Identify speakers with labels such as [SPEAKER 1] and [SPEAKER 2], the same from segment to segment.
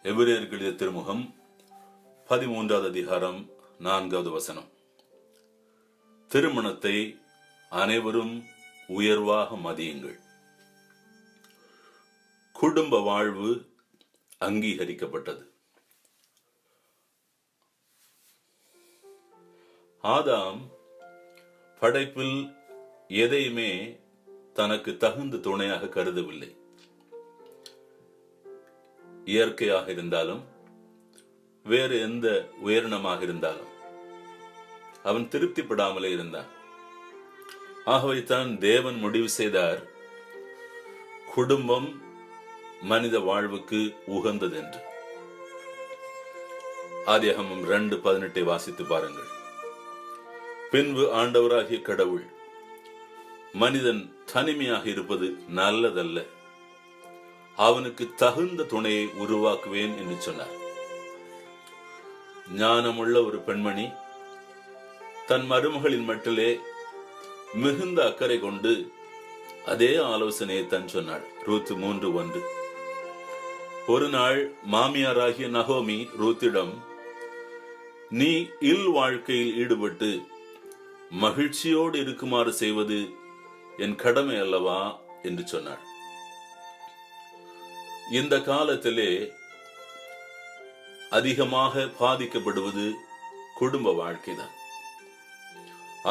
[SPEAKER 1] எபிரேயர் திருமுகம் 13வது அதிகாரம் 4வது வசனம். திருமணத்தை அனைவரும் உயர்வாக மதியுங்கள். குடும்ப வாழ்வு அங்கீகரிக்கப்பட்டது. ஆதாம் படைப்பில் எதையுமே தனக்கு தகுந்த துணையாக கருதவில்லை. இயற்கையாக இருந்தாலும் வேறு எந்த உயிரினமாக இருந்தாலும் அவன் திருப்திப்படாமலே இருந்தான். ஆகவே தான் தேவன் முடிவு செய்தார், குடும்பம் மனித வாழ்வுக்கு உகந்தது என்று. ஆதியாகமம் 2:18 வாசித்து பாருங்கள். பின்பு ஆண்டவராகிய கடவுள், மனிதன் தனிமையாக இருப்பது நல்லதல்ல, அவனுக்கு தகுந்த துணையை உருவாக்குவேன் என்று சொன்னார். ஞானமுள்ள ஒரு பெண்மணி தன் மருமகளின் மட்டிலே மிகுந்த அக்கறை கொண்டு அதே ஆலோசனையை தன் சொன்னாள். ரூத் 3:1. ஒரு நாள் மாமியாராகிய நகோமி ரூத்திடம், நீ இல் வாழ்க்கையில் ஈடுபட்டு மகிழ்ச்சியோடு இருக்குமாறு செய்வது என் கடமை அல்லவா என்று சொன்னாள். இந்த காலத்திலே அதிகமாக பாதிக்கப்படுவது குடும்ப வாழ்க்கைதான்.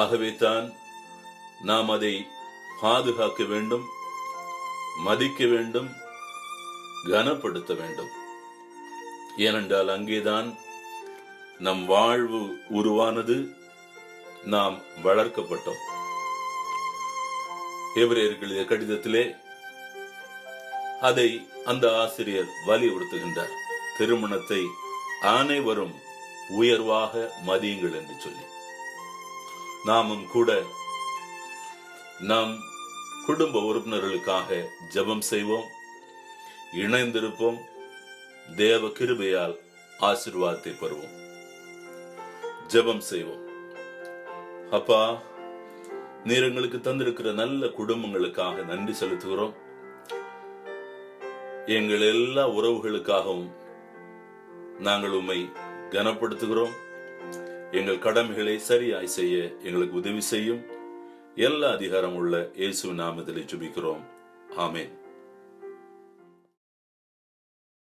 [SPEAKER 1] ஆகவே தான் நாம் அதை பாதுகாக்க வேண்டும், மதிக்க வேண்டும், கனப்படுத்த வேண்டும். ஏனென்றால் அங்கேதான் நம் வாழ்வு உருவானது, நாம் வளர்க்கப்பட்டோம். எபிரேயர் கடிதத்திலே அதை அந்த ஆசிரியர் வலியுறுத்துகின்றார். திருமணத்தை அனைவரும் உயர்வாக மதியுங்கள் என்று சொல்லி, நாமும் கூட நம் குடும்ப உறுப்பினர்களுக்காக ஜெபம் செய்வோம், இணைந்திருப்போம், தேவ கிருபையால் ஆசீர்வாதத்தை பெறுவோம். ஜெபம் செய்வோம். அப்பா, நீர் எங்களுக்கு தந்திருக்கிற நல்ல குடும்பங்களுக்காக நன்றி செலுத்துகிறோம். எங்கள் எல்லா உறவுகளுக்காகவும் நாங்கள் உம்மை கனப்படுத்துகிறோம். எங்கள் கடமைகளை சரியாய் செய்ய எங்களுக்கு உதவி செய்யும். எல்லா அதிகாரம் உள்ள இயேசு நாமத்திலே ஜெபிக்கிறோம். ஆமென்.